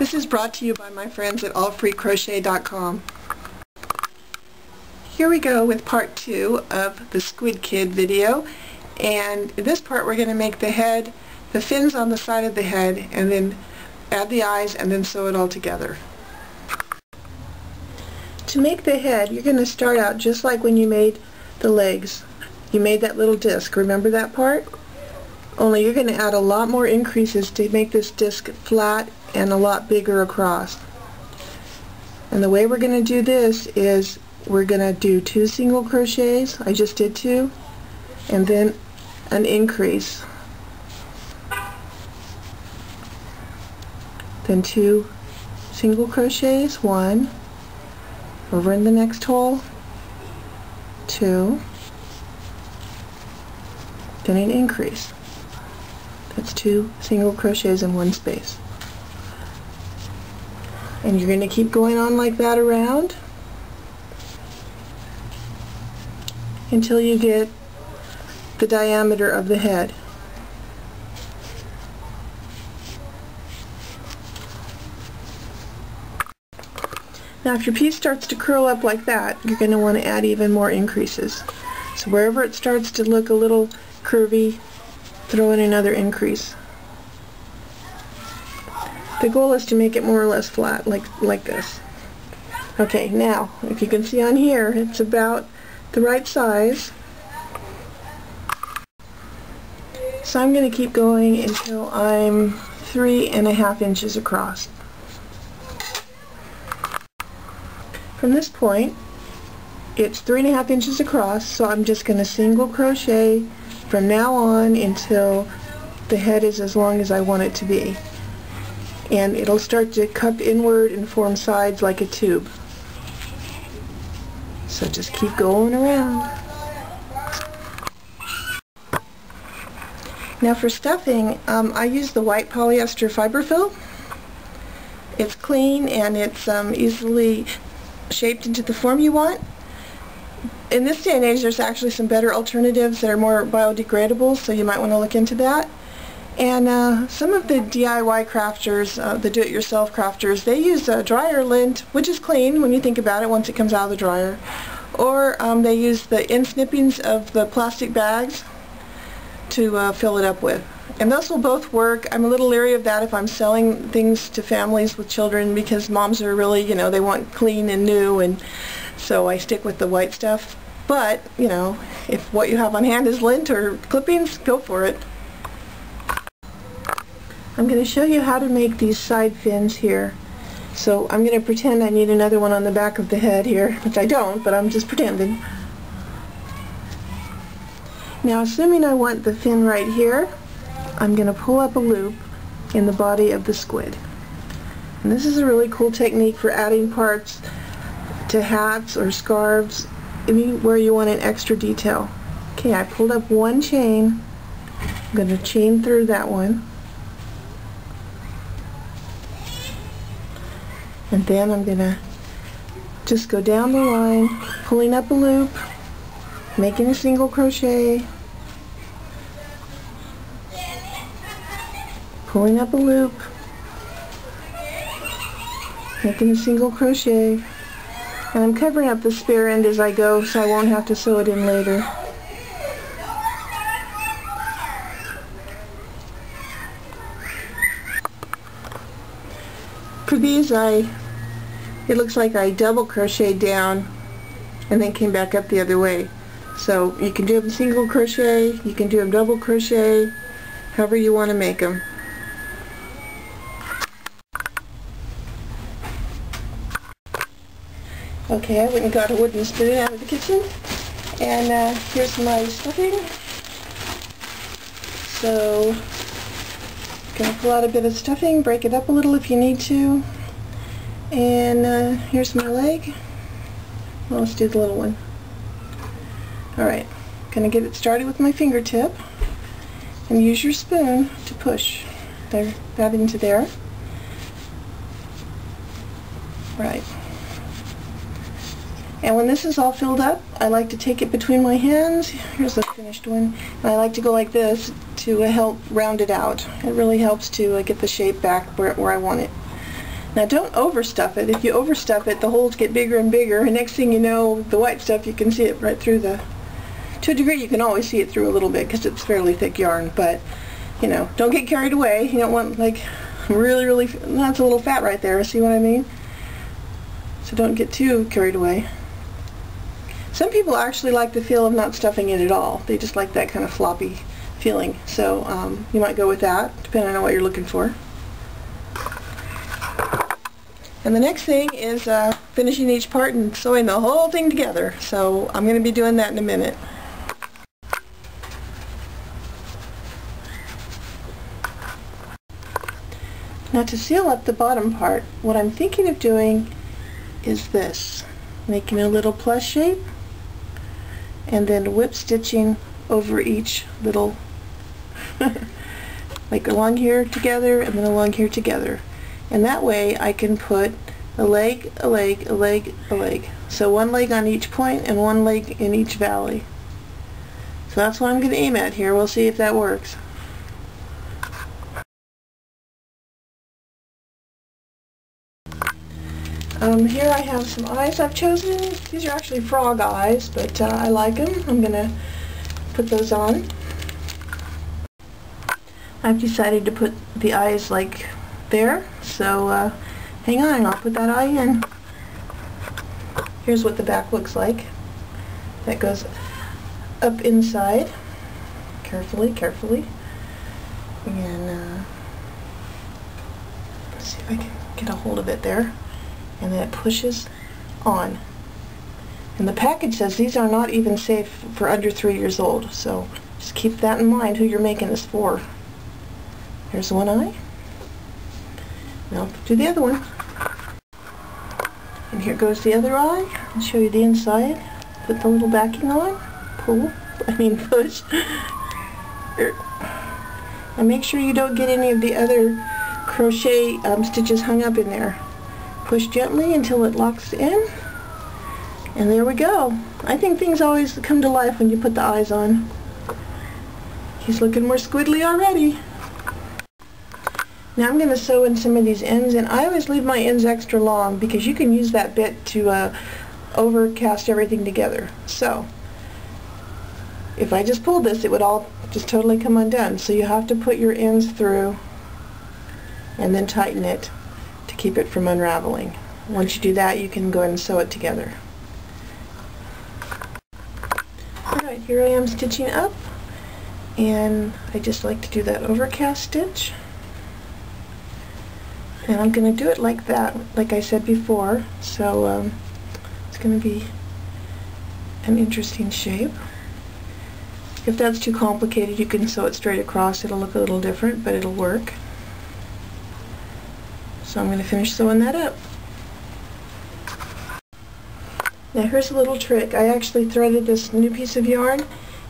This is brought to you by my friends at allfreecrochet.com. Here we go with part 2 of the Squid Kid video, and in this part we're going to make the head, the fins on the side of the head, and then add the eyes and then sew it all together. To make the head, you're going to start out just like when you made the legs. You made that little disc, remember that part? Only you're going to add a lot more increases to make this disc flat and a lot bigger across. And the way we're going to do this is we're going to do 2 single crochets. I just did 2, and then an increase, then 2 single crochets, 1 over in the next hole, 2, then an increase. That's 2 single crochets in one space. And you're going to keep going on like that around until you get the diameter of the head. Now if your piece starts to curl up like that, you're going to want to add even more increases. So wherever it starts to look a little curvy, throw in another increase. The goal is to make it more or less flat, like this. Okay, now, if you can see on here, it's about the right size. So I'm going to keep going until I'm 3.5 inches across. From this point, it's 3.5 inches across, so I'm just going to single crochet from now on until the head is as long as I want it to be. And it'll start to cup inward and form sides like a tube. So just keep going around. Now for stuffing, I use the white polyester fiber fill. It's clean and it's easily shaped into the form you want. In this day and age, there's actually some better alternatives that are more biodegradable, so you might want to look into that. And some of the DIY crafters, the do-it-yourself crafters, they use dryer lint, which is clean when you think about it once it comes out of the dryer. Or they use the end snippings of the plastic bags to fill it up with. And those will both work. I'm a little leery of that if I'm selling things to families with children, because moms are really, you know, they want clean and new, and so I stick with the white stuff. But, you know, if what you have on hand is lint or clippings, go for it. I'm going to show you how to make these side fins here. So I'm going to pretend I need another one on the back of the head here, which I don't, but I'm just pretending. Now assuming I want the fin right here, I'm going to pull up a loop in the body of the squid. And this is a really cool technique for adding parts to hats or scarves, anywhere you want an extra detail. Okay, I pulled up one chain. I'm going to chain through that one. And then I'm going to just go down the line, pulling up a loop, making a single crochet, pulling up a loop, making a single crochet, and I'm covering up the spare end as I go so I won't have to sew it in later. For these, it looks like I double crocheted down and then came back up the other way. So you can do them single crochet, you can do them double crochet, however you want to make them. Okay, I went and got a wooden spoon out of the kitchen, and here's my stuffing. So going to pull out a bit of stuffing, break it up a little if you need to, and here's my leg. Well, let's do the little one. Alright, going to get it started with my fingertip, and use your spoon to push that into there. Right. And when this is all filled up, I like to take it between my hands. Here's the finished one. And I like to go like this to help round it out. It really helps to get the shape back where I want it. Now don't overstuff it. If you overstuff it, the holes get bigger and bigger, and next thing you know, the white stuff, you can see it right through the... To a degree, you can always see it through a little bit because it's fairly thick yarn, but, you know, don't get carried away. You don't want, like, really, that's a little fat right there, see what I mean? So don't get too carried away. Some people actually like the feel of not stuffing it at all. They just like that kind of floppy feeling. So you might go with that, depending on what you're looking for. And the next thing is finishing each part and sewing the whole thing together. So I'm going to be doing that in a minute. Now to seal up the bottom part, what I'm thinking of doing is this. Making a little plus shape and then whip stitching over each little like along here together and then along here together. And that way I can put a leg, a leg, a leg, a leg. So one leg on each point and one leg in each valley. So that's what I'm going to aim at here. We'll see if that works. Here I have some eyes I've chosen. These are actually frog eyes, but I like them. I'm going to put those on. I've decided to put the eyes like there, so hang on, I'll put that eye in. Here's what the back looks like. That goes up inside, carefully, carefully. And let's see if I can get a hold of it there. And then it pushes on. And the package says these are not even safe for under 3 years old, so just keep that in mind who you're making this for. Here's one eye. Now do the other one. And here goes the other eye. I'll show you the inside. Put the little backing on. Push. And make sure you don't get any of the other crochet stitches hung up in there. Push gently until it locks in. And there we go. I think things always come to life when you put the eyes on. He's looking more squiddly already. Now I'm going to sew in some of these ends, and I always leave my ends extra long because you can use that bit to overcast everything together. So if I just pulled this, it would all just totally come undone. So you have to put your ends through and then tighten it to keep it from unraveling. Once you do that, you can go ahead and sew it together. Alright, here I am stitching up, and I just like to do that overcast stitch. And I'm going to do it like that, like I said before, so it's going to be an interesting shape. If that's too complicated, you can sew it straight across. It'll look a little different, but it'll work. So I'm going to finish sewing that up. Now here's a little trick. I actually threaded this new piece of yarn,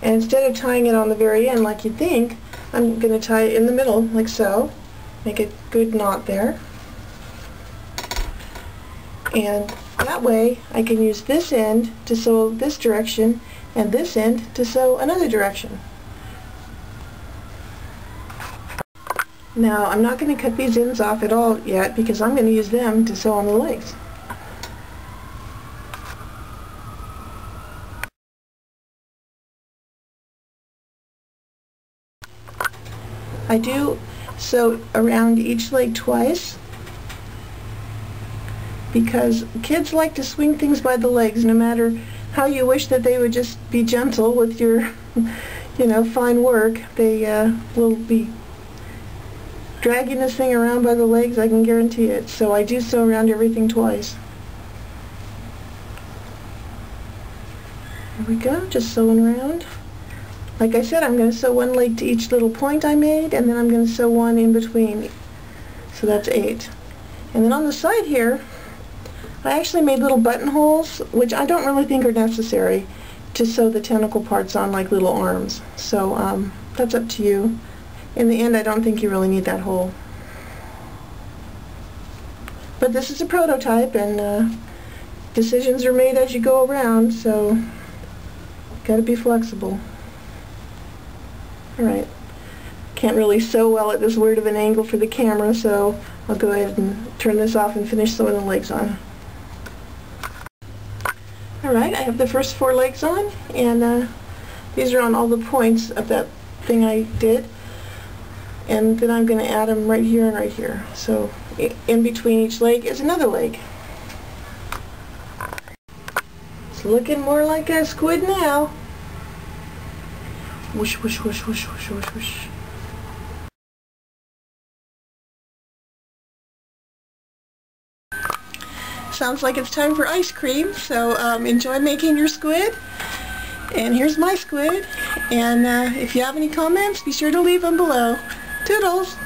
and instead of tying it on the very end like you'd think, I'm going to tie it in the middle like so. Make a good knot there. And that way I can use this end to sew this direction and this end to sew another direction. Now I'm not going to cut these ends off at all yet because I'm going to use them to sew on the legs. I do sew around each leg twice because kids like to swing things by the legs, no matter how you wish that they would just be gentle with your fine work. They will be dragging this thing around by the legs, I can guarantee it. So I do sew around everything twice. There we go, just sewing around. Like I said, I'm going to sew one leg to each little point I made, and then I'm going to sew one in between. So that's 8. And then on the side here, I actually made little buttonholes, which I don't really think are necessary to sew the tentacle parts on like little arms. So that's up to you. In the end, I don't think you really need that hole. But this is a prototype, and decisions are made as you go around, so got to be flexible. Alright, can't really sew well at this weird of an angle for the camera, so I'll go ahead and turn this off and finish sewing the legs on. Alright, I have the first 4 legs on, and these are on all the points of that thing I did. And then I'm going to add them right here and right here. So in between each leg is another leg. It's looking more like a squid now. Whoosh, whoosh, whoosh, whoosh, whoosh, whoosh, whoosh. Sounds like it's time for ice cream, so enjoy making your squid. And here's my squid. And if you have any comments, be sure to leave them below. Toodles!